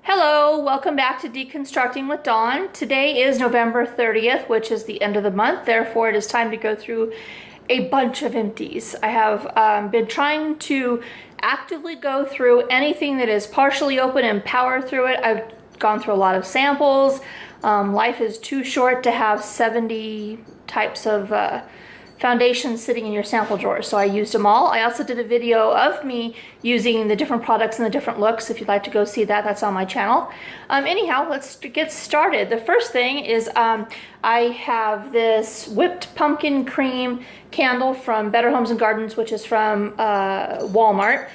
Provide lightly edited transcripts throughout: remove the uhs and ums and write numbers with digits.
Hello, welcome back to Deconstructing with Dawn. Today is November 30th, which is the end of the month. Therefore, it is time to go through a bunch of empties. I have been trying to actively go through anything that is partially open and power through it. I've gone through a lot of samples. Life is too short to have 70 types of foundations sitting in your sample drawer, so I used them all. I also did a video of me using the different products and the different looks. If you'd like to go see that, that's on my channel. Anyhow, let's get started. The first thing is I have this whipped pumpkin cream candle from Better Homes and Gardens, which is from Walmart.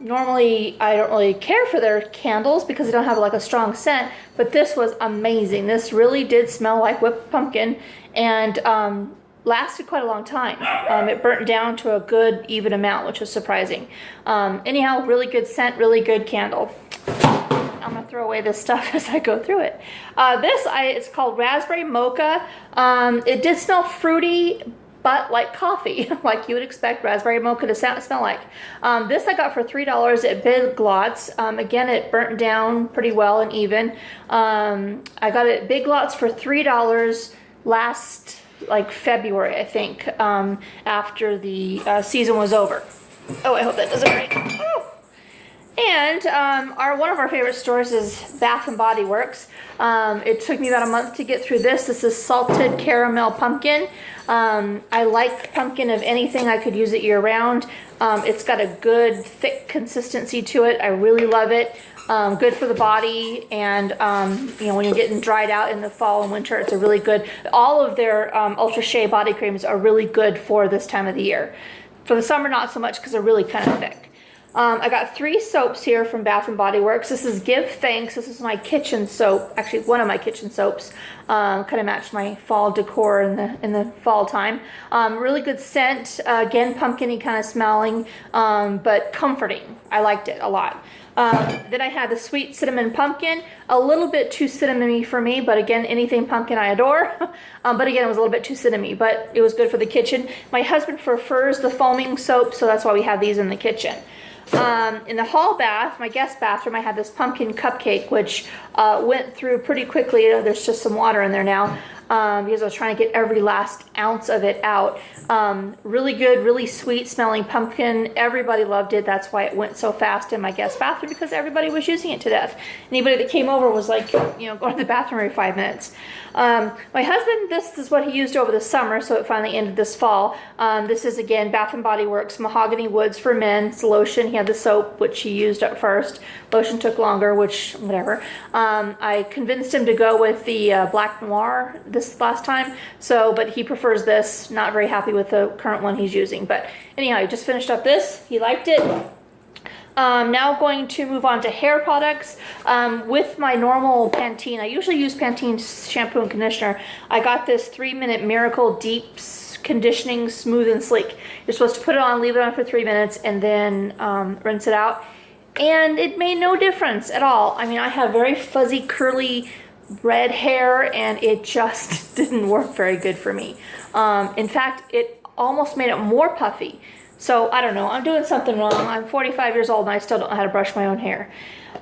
Normally I don't really care for their candles because they don't have like a strong scent, but this was amazing. This really did smell like whipped pumpkin and lasted quite a long time. It burnt down to a good even amount, which was surprising. Anyhow, really good scent, really good candle. I'm gonna throw away this stuff as I go through it. It's called Raspberry Mocha. It did smell fruity, but like coffee, like you would expect raspberry mocha to smell like. This I got for $3 at Big Lots. Again, it burnt down pretty well and even. I got it at Big Lots for $3 last like February, I think, after the season was over. Oh, I hope that doesn't break. Oh. And one of our favorite stores is Bath and Body Works. It took me about a month to get through this. This is salted caramel pumpkin. I like pumpkin of anything. I could use it year round. It's got a good thick consistency to it. I really love it. Good for the body, and you know, when you're getting dried out in the fall and winter, it's a really good. All of their Ultra Shea body creams are really good for this time of the year. For the summer, not so much because they're really kind of thick. I got 3 soaps here from Bath and Body Works. This is Give Thanks. This is my kitchen soap, actually one of my kitchen soaps. Kind of matched my fall decor in the fall time. Really good scent. Again, pumpkin-y kind of smelling, but comforting. I liked it a lot. Then I had the Sweet Cinnamon Pumpkin, a little bit too cinnamony for me, but again, anything pumpkin I adore. But again, it was a little bit too cinnamony, but it was good for the kitchen. My husband prefers the foaming soap, so that's why we have these in the kitchen. In the hall bath, my guest bathroom, I had this pumpkin cupcake, which went through pretty quickly. There's just some water in there now. Because I was trying to get every last ounce of it out. Really good, really sweet smelling pumpkin. Everybody loved it. That's why it went so fast in my guest bathroom, because everybody was using it to death. Anybody that came over was like, you know, going to the bathroom every 5 minutes. My husband, this is what he used over the summer, so it finally ended this fall. This is, again, Bath and Body Works Mahogany Woods for Men. It's lotion. He had the soap, which he used at first. Lotion took longer, which, whatever. I convinced him to go with the Black Noir this last time, but he prefers this. Not very happy with the current one he's using, but anyhow, he just finished up this. He liked it. Now going to move on to hair products. With my normal Pantene, I usually use Pantene shampoo and conditioner. I got this 3-minute Miracle Deep Conditioning Smooth and Sleek. You're supposed to put it on, leave it on for 3 minutes, and then rinse it out. And it made no difference at all. I mean, I have very fuzzy, curly, red hair, and it just didn't work very good for me. In fact, it almost made it more puffy. So I don't know, I'm doing something wrong. I'm 45 years old and I still don't know how to brush my own hair.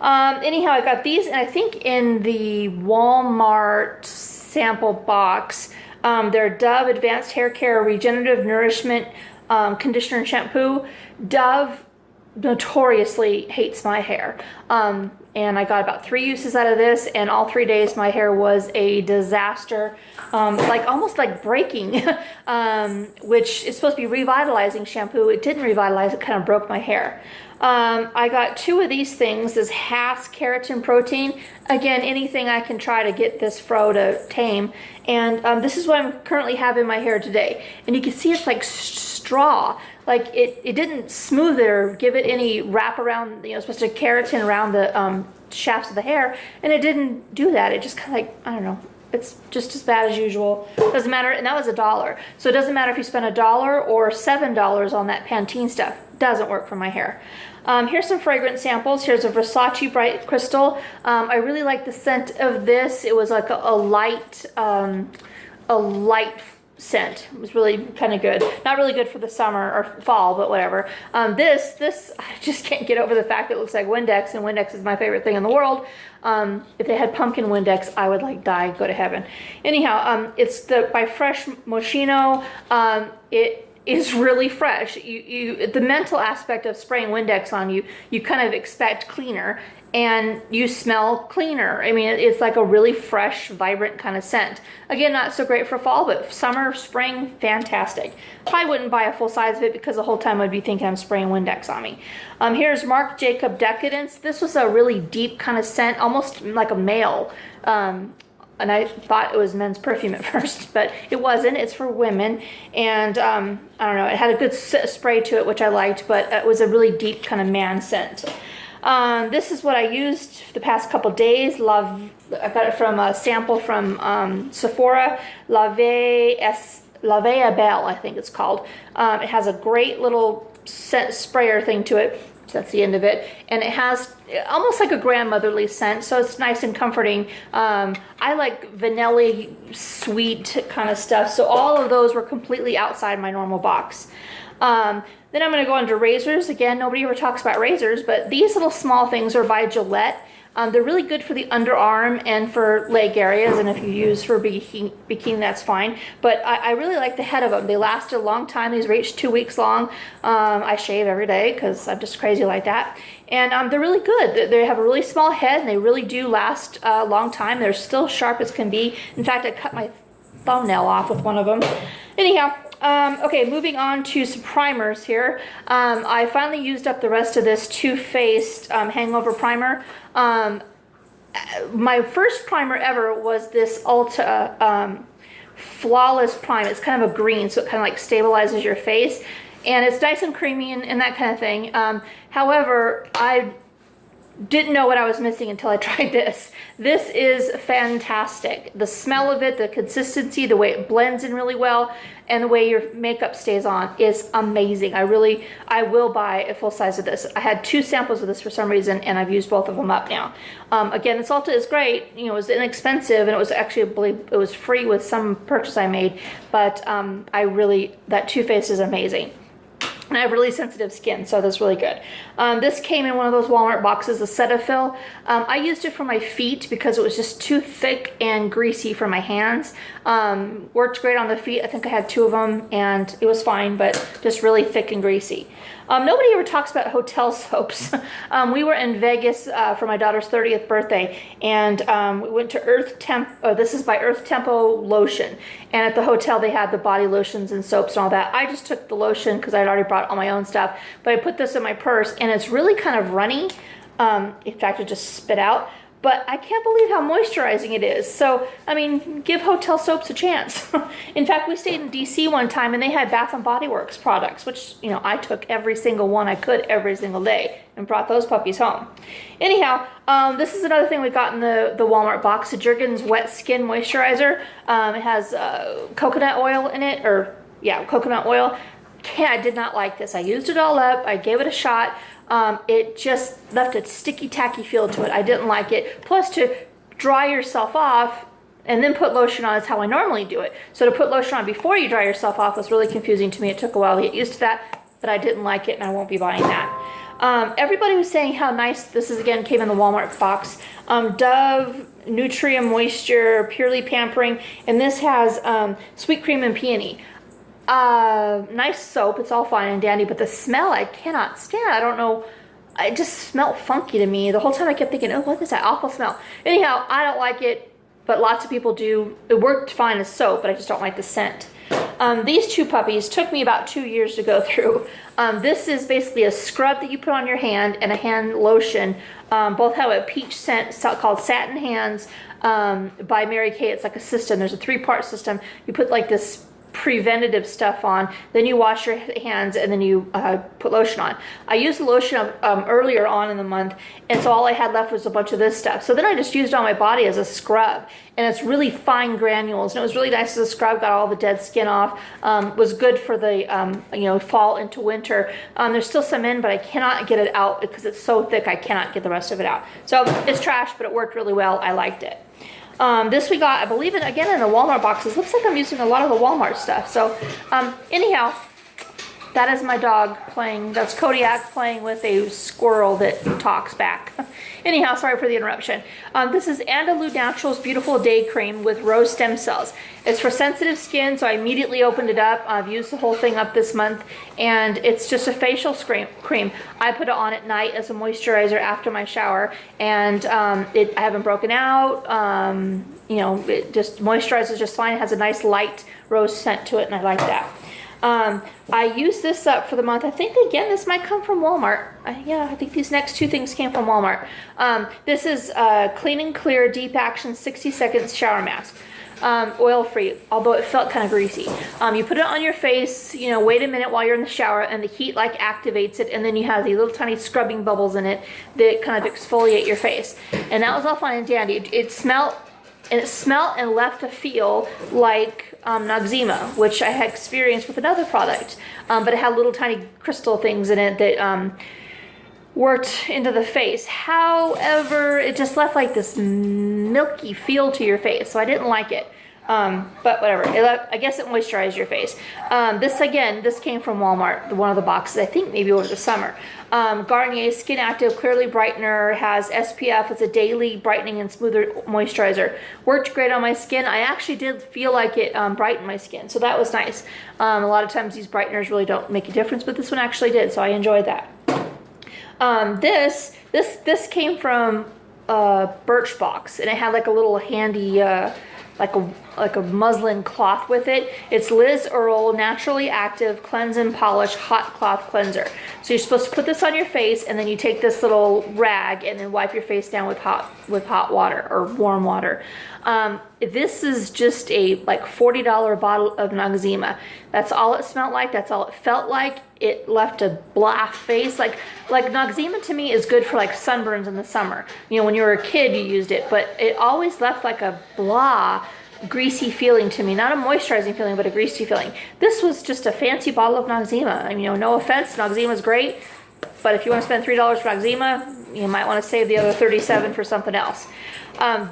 Anyhow, I got these, and I think in the Walmart sample box, they're Dove Advanced Hair Care Regenerative Nourishment Conditioner and Shampoo. Dove notoriously hates my hair. And I got about 3 uses out of this, and all 3 days my hair was a disaster, almost like breaking, which is supposed to be revitalizing shampoo. It didn't revitalize, it kind of broke my hair. I got 2 of these things, this Hass Keratin Protein. Again, anything I can try to get this fro to tame. And this is what I'm currently having in my hair today. And you can see it's like straw. Like it didn't smooth it or give it any wrap around, you know, supposed to keratin around the shafts of the hair. And it didn't do that. It just kind of like, I don't know. It's just as bad as usual. Doesn't matter, and that was $1. So it doesn't matter if you spend $1 or $7 on that Pantene stuff. Doesn't work for my hair. Here's some fragrance samples. Here's a Versace Bright Crystal. I really like the scent of this. It was like a light scent. It was really kind of good. Not really good for the summer or fall, but whatever. This I just can't get over the fact that it looks like Windex, and Windex is my favorite thing in the world. If they had pumpkin Windex, I would like die, go to heaven. Anyhow, it's by Fresh Moschino. It is really fresh. The mental aspect of spraying Windex on you, you kind of expect cleaner, and you smell cleaner. I mean, it's like a really fresh, vibrant kind of scent. Again, not so great for fall, but summer, spring, fantastic. Probably wouldn't buy a full size of it because the whole time I'd be thinking I'm spraying Windex on me. Here's Marc Jacob Decadence. This was a really deep kind of scent, almost like a male. And I thought it was men's perfume at first, but it wasn't. It's for women. And I don't know, it had a good spray to it, which I liked, but it was a really deep kind of man scent. This is what I used the past couple days. I got it from a sample from Sephora. La Vie Belle, I think it's called. It has a great little scent sprayer thing to it. So that's the end of it. And it has almost like a grandmotherly scent, so it's nice and comforting. I like vanilla sweet kind of stuff, so all of those were completely outside my normal box. Then I'm going to go on to razors. Again, nobody ever talks about razors, but these little small things are by Gillette. They're really good for the underarm and for leg areas, and if you use for bikini, that's fine. But I really like the head of them. They last a long time. These reach 2 weeks long. I shave every day because I'm just crazy like that. And they're really good. They have a really small head, and they really do last a long time. They're still sharp as can be. In fact, I cut my thumbnail off with one of them. Anyhow, okay, moving on to some primers here. I finally used up the rest of this Too Faced Hangover Primer. My first primer ever was this Ulta Flawless Prime. It's kind of a green, so it kind of like stabilizes your face. And it's nice and creamy and that kind of thing. However, I didn't know what I was missing until I tried this. This is fantastic. The smell of it, the consistency, the way it blends in really well, and the way your makeup stays on is amazing. I will buy a full size of this. I had 2 samples of this for some reason, and I've used both of them up now. Again, this Ulta is great. You know, it was inexpensive, and it was actually, I believe, it was free with some purchase I made. But that Too Faced is amazing. And I have really sensitive skin, so that's really good. This came in one of those Walmart boxes, a Cetaphil. I used it for my feet because it was just too thick and greasy for my hands. Worked great on the feet. I think I had 2 of them, and it was fine, but just really thick and greasy. Nobody ever talks about hotel soaps. We were in Vegas for my daughter's 30th birthday, and we went to this is by Earth Tempo Lotion. And at the hotel, they had the body lotions and soaps and all that. I just took the lotion because I'd already brought all my own stuff, but I put this in my purse, and it's really kind of runny. In fact, it just spit out. But I can't believe how moisturizing it is. So, I mean, give hotel soaps a chance. In fact, we stayed in DC one time, and they had Bath & Body Works products, which, you know, I took every single one I could every single day and brought those puppies home. Anyhow, this is another thing we got in the Walmart box, the Jergens Wet Skin Moisturizer. It has coconut oil in it, coconut oil. I did not like this. I used it all up. I gave it a shot. It just left a sticky, tacky feel to it. I didn't like it. Plus, to dry yourself off and then put lotion on is how I normally do it. So to put lotion on before you dry yourself off was really confusing to me. It took a while to get used to that, but I didn't like it, and I won't be buying that. Everybody was saying how nice this is. Again, came in the Walmart box. Dove Nutria Moisture Purely Pampering, and this has sweet cream and peony. Nice soap. It's all fine and dandy, but the smell I cannot stand. I don't know. It just smelled funky to me. The whole time I kept thinking, oh, what is that awful smell? Anyhow, I don't like it, but lots of people do. It worked fine as soap, but I just don't like the scent. These 2 puppies took me about 2 years to go through. This is basically a scrub that you put on your hand and a hand lotion. Both have a peach scent called Satin Hands by Mary Kay. It's like a system. There's a 3-part system. You put like this preventative stuff on, then you wash your hands, and then you put lotion on. I used the lotion earlier on in the month, and so all I had left was a bunch of this stuff. So then I just used it on my body as a scrub, and it's really fine granules, and it was really nice as a scrub. Got all the dead skin off. Was good for the fall into winter. There's still some in, but I cannot get it out because it's so thick. I cannot get the rest of it out. So it's trash, but it worked really well. I liked it. This we got, I believe, again in the Walmart boxes. Looks like I'm using a lot of the Walmart stuff. So anyhow, that is my dog playing. That's Kodiak playing with a squirrel that talks back. Anyhow, sorry for the interruption. This is Andalou Naturals Beautiful Day Cream with rose stem cells. It's for sensitive skin, so I immediately opened it up. I've used the whole thing up this month, and it's just a facial cream. I put it on at night as a moisturizer after my shower, and I haven't broken out. You know, it just moisturizes just fine. It has a nice light rose scent to it, and I like that. I used this up for the month. I think, again, this might come from Walmart. Yeah, I think these next two things came from Walmart. This is Clean and Clear Deep Action 60 Seconds Shower Mask. Oil-free, although it felt kind of greasy. You put it on your face, you know, wait a minute while you're in the shower, and the heat like activates it, and then you have these little tiny scrubbing bubbles in it that kind of exfoliate your face. And that was all fine and dandy. It smelled and left a feel like Noxzema, which I had experienced with another product, but it had little tiny crystal things in it that worked into the face. However, it just left like this milky feel to your face, so I didn't like it. But whatever, I guess it moisturized your face. This came from Walmart, one of the boxes, I think maybe over the summer. Garnier Skin Active Clearly Brightener, has SPF. It's a daily brightening and smoother moisturizer. Worked great on my skin. I actually did feel like it brightened my skin, so that was nice. A lot of times these brighteners really don't make a difference, but this one actually did, so I enjoyed that. This came from Birchbox, and it had like a little handy like a muslin cloth with it. It's Liz Earle Naturally Active Cleanse and Polish Hot Cloth Cleanser. So you're supposed to put this on your face, and then you take this little rag and then wipe your face down with hot water or warm water. This is just a like $40 bottle of Noxzema. That's all it smelled like. That's all it felt like. It left a blah face. Like Noxzema to me is good for like sunburns in the summer. You know, when you were a kid, you used it, but it always left like a blah, greasy feeling to me. Not a moisturizing feeling, but a greasy feeling. This was just a fancy bottle of Noxzema. I mean, you know, no offense, Noxzema is great, but if you want to spend $3 for Noxzema, you might want to save the other $37 for something else.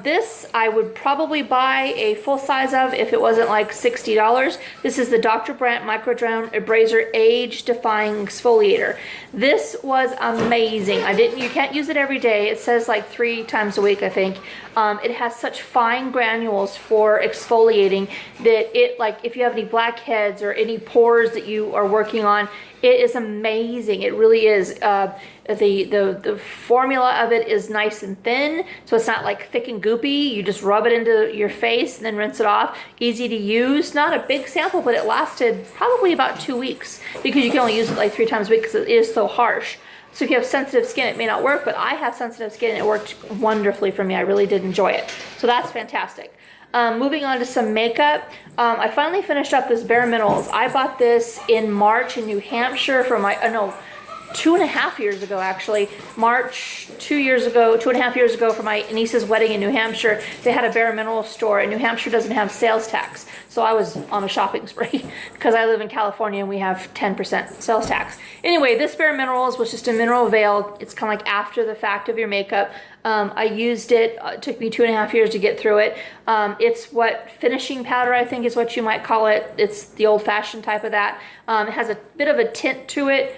This I would probably buy a full size of if it wasn't like $60. This is the Dr. Brandt Microderm Abraser Age Defying Exfoliator. This was amazing. You can't use it every day. It says like 3 times a week, I think. It has such fine granules for exfoliating that it, like, if you have any blackheads or any pores that you are working on, it is amazing. It really is. The formula of it is nice and thin, so it's not like thick and goopy. You just rub it into your face and then rinse it off. Easy to use. Not a big sample, but it lasted probably about 2 weeks because you can only use it like 3 times a week because it is so harsh. So if you have sensitive skin, it may not work, but I have sensitive skin and it worked wonderfully for me. I really did enjoy it. So that's fantastic. Moving on to some makeup. I finally finished up this Bare Minerals. I bought this in March in New Hampshire for my, 2.5 years ago actually. March 2.5 years ago for my niece's wedding in New Hampshire. They had a Bare Minerals store, and New Hampshire doesn't have sales tax. So I was on a shopping spree because I live in California and we have 10% sales tax. Anyway, this Bare Minerals was just a mineral veil. It's kind of like after the fact of your makeup. I used it. It took me 2.5 years to get through it. It's what finishing powder, I think is what you might call it. It's the old-fashioned type of that. It has a bit of a tint to it.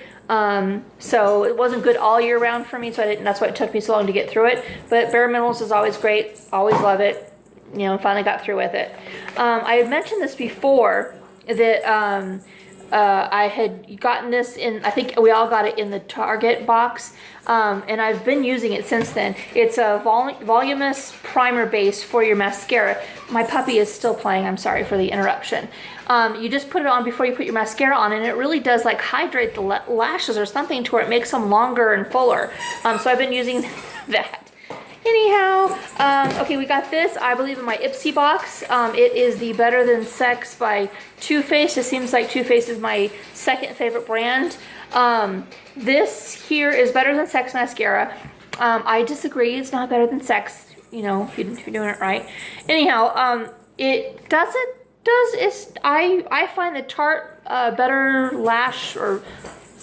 So it wasn't good all year round for me, so that's why it took me so long to get through it. But Bare Minerals is always great. Always love it. You know, finally got through with it. I had mentioned this before that I had gotten this in, I think we all got it in the Target box, and I've been using it since then. It's a voluminous primer base for your mascara. My puppy is still playing, I'm sorry for the interruption. You just put it on before you put your mascara on, and it really does like hydrate the lashes or something to where it makes them longer and fuller. So I've been using that. Anyhow, okay, we got this, I believe, in my Ipsy box. It is the Better Than Sex by Too Faced. It seems like Too Faced is my second favorite brand. This here is Better Than Sex mascara. I disagree, it's not Better Than Sex, you know, if you're doing it right. Anyhow, it doesn't I find the Tarte Better Lash, or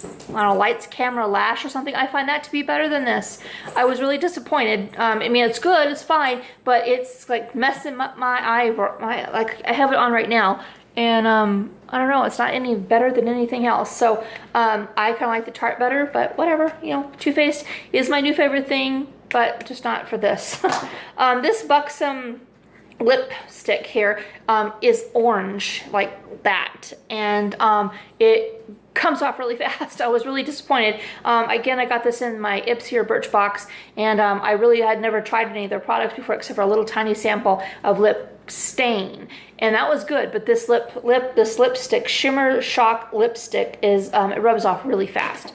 I don't know, Lights Camera Lash or something. I find that to be better than this. I was really disappointed. I mean, it's good, it's fine, but it's like messing up my eye. Like I have it on right now, and I don't know, it's not any better than anything else. So I kind of like the Tarte better, but whatever. You know, Too Faced is my new favorite thing, but just not for this. This Buxom lipstick here is orange like that, and it comes off really fast. I was really disappointed. Again, I got this in my Ipsy or Birchbox, and I really had never tried any of their products before except for a little tiny sample of lip stain, and that was good. But this lipstick, Shimmer Shock lipstick, is it rubs off really fast.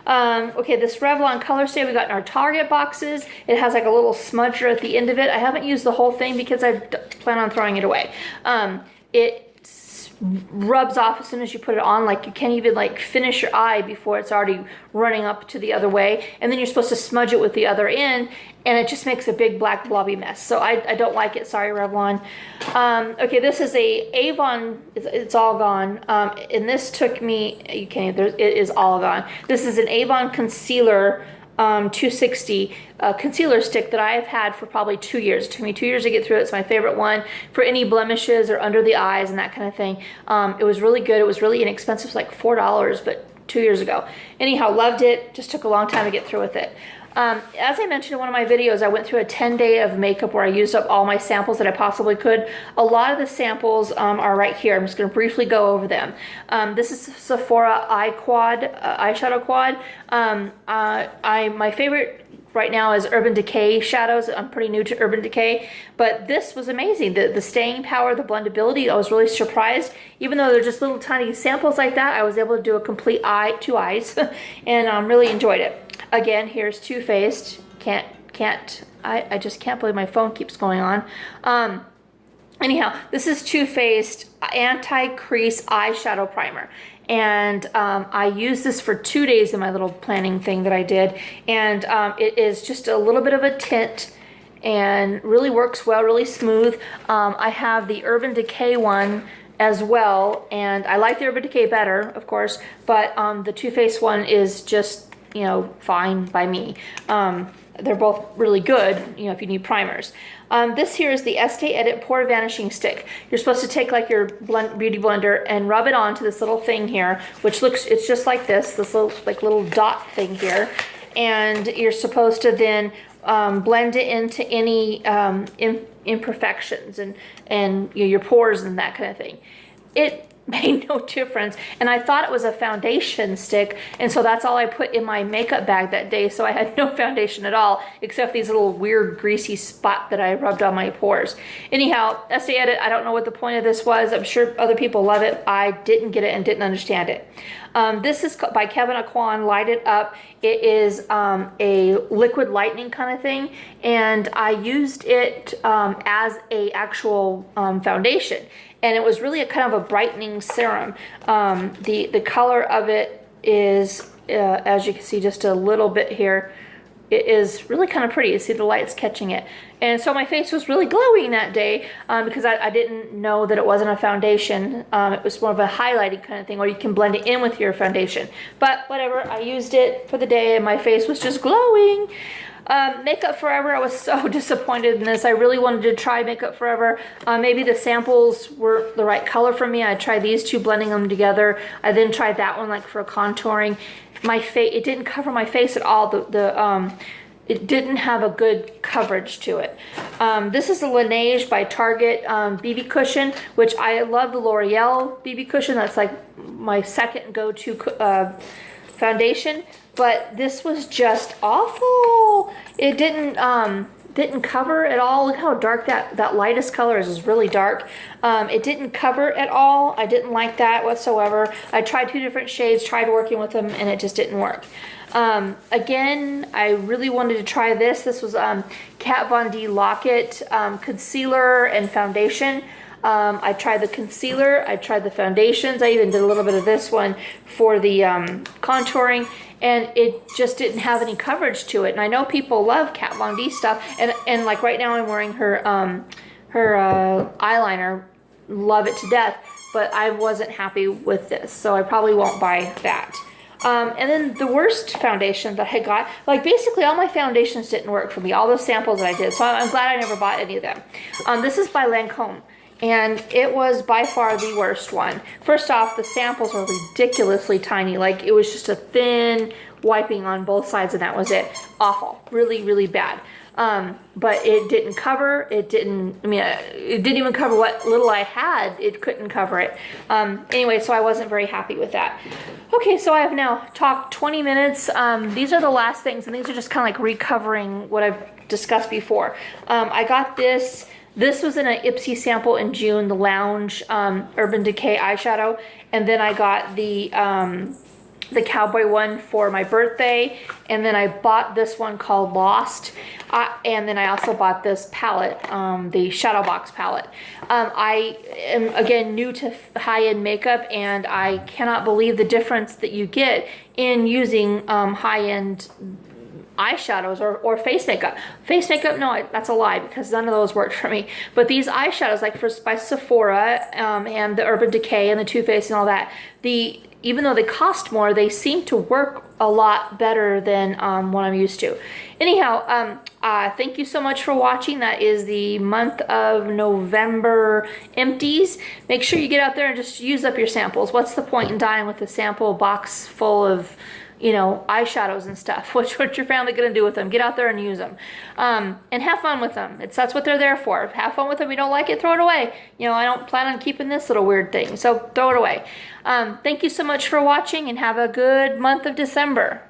Okay, this Revlon Color Stay we got in our Target boxes. It has like a little smudger at the end of it. I haven't used the whole thing because I plan on throwing it away. It rubs off as soon as you put it on. Like you can't even like finish your eye before it's already running up to the other way, and then you're supposed to smudge it with the other end, and it just makes a big black blobby mess. So I don't like it. Sorry, Revlon. Okay, this is a Avon. It's all gone. And this took me. You can't. It is all gone. This is an Avon concealer. 260 concealer stick that I have had for probably 2 years. It took me 2 years to get through it. It's my favorite one for any blemishes or under the eyes and that kind of thing. It was really good. It was really inexpensive, like $4, but 2 years ago. Anyhow, loved it. Just took a long time to get through with it. As I mentioned in one of my videos, I went through a 10-day of makeup where I used up all my samples that I possibly could. A lot of the samples are right here. I'm just going to briefly go over them. This is Sephora eyeshadow quad. My favorite right now is Urban Decay shadows. I'm pretty new to Urban Decay, but this was amazing. The staying power, the blendability, I was really surprised. Even though they're just little tiny samples like that, I was able to do a complete two eyes, and really enjoyed it. Again, here's Too Faced. I just can't believe my phone keeps going on. Anyhow, this is Too Faced Anti-Crease Eyeshadow Primer. And I used this for 2 days in my little planning thing that I did. And it is just a little bit of a tint and really works well, really smooth. I have the Urban Decay one as well. And I like the Urban Decay better, of course. But the Too Faced one is just, you know, fine by me. They're both really good, you know, if you need primers. This here is the Estee Edit Pore Vanishing Stick. You're supposed to take like your beauty blender and rub it onto this little thing here, which looks, it's just like this little dot thing here. And you're supposed to then blend it into any imperfections and you know, your pores and that kind of thing. It made no difference, and I thought it was a foundation stick, and so that's all I put in my makeup bag that day, so I had no foundation at all except these little weird greasy spot that I rubbed on my pores. Anyhow, Estee Edit, I don't know what the point of this was. I'm sure other people love it. I didn't get it and didn't understand it. This is by Kevyn Aucoin, Light It Up. It is a liquid lightning kind of thing, and I used it as a actual foundation. And it was really a kind of a brightening serum. The color of it is, as you can see just a little bit here, it is really kind of pretty. You see the light's catching it. And so my face was really glowing that day because I didn't know that it wasn't a foundation. It was more of a highlighting kind of thing, or you can blend it in with your foundation. But whatever, I used it for the day and my face was just glowing. Makeup Forever, I was so disappointed in this. I really wanted to try Makeup Forever. Maybe the samples were the right color for me. I tried these two, blending them together. I then tried that one like for contouring. My face, it didn't cover my face at all. It didn't have a good coverage to it. This is the Laneige by Target BB cushion, which I love the L'Oreal BB cushion. That's like my second go-to foundation. But this was just awful. It didn't cover at all. Look how dark that lightest color is. It's really dark. It didn't cover at all. I didn't like that whatsoever. I tried 2 different shades, tried working with them, and it just didn't work. Again, I really wanted to try this. This was Kat Von D Lock-It concealer and foundation. I tried the concealer, I tried the foundations, I even did a little bit of this one for the contouring, and it just didn't have any coverage to it. And I know people love Kat Von D stuff, and like right now I'm wearing her eyeliner love it to death, but I wasn't happy with this, so I probably won't buy that. And then the worst foundation that I got, like basically all my foundations didn't work for me, all those samples that I did, so I'm glad I never bought any of them. This is by Lancome, and it was by far the worst one. First off, the samples were ridiculously tiny, like it was just a thin wiping on both sides and that was it. Awful, really, really bad. But it didn't cover, it didn't even cover what little I had, it couldn't cover it. Anyway, so I wasn't very happy with that. Okay, so I have now talked 20 minutes. These are the last things, and these are just kind of like recovering what I've discussed before. I got this was in an Ipsy sample in June, the Lounge Urban Decay eyeshadow, and then I got the cowboy one for my birthday, and then I bought this one called Lost, and then I also bought this palette, the Shadowbox palette. I am again new to high-end makeup, and I cannot believe the difference that you get in using high-end eyeshadows or face makeup. Face makeup, no, that's a lie, because none of those worked for me. But these eyeshadows, like by Sephora and the Urban Decay and the Too Faced and all that, even though they cost more, they seem to work a lot better than what I'm used to. Anyhow, thank you so much for watching. That is the month of November empties. Make sure you get out there and just use up your samples. What's the point in dying with a sample box full of, you know, eyeshadows and stuff? What's your family gonna do with them? Get out there and use them, and have fun with them. That's what they're there for. Have fun with them. You don't like it, throw it away. You know, I don't plan on keeping this little weird thing, so throw it away. Thank you so much for watching, and have a good month of December.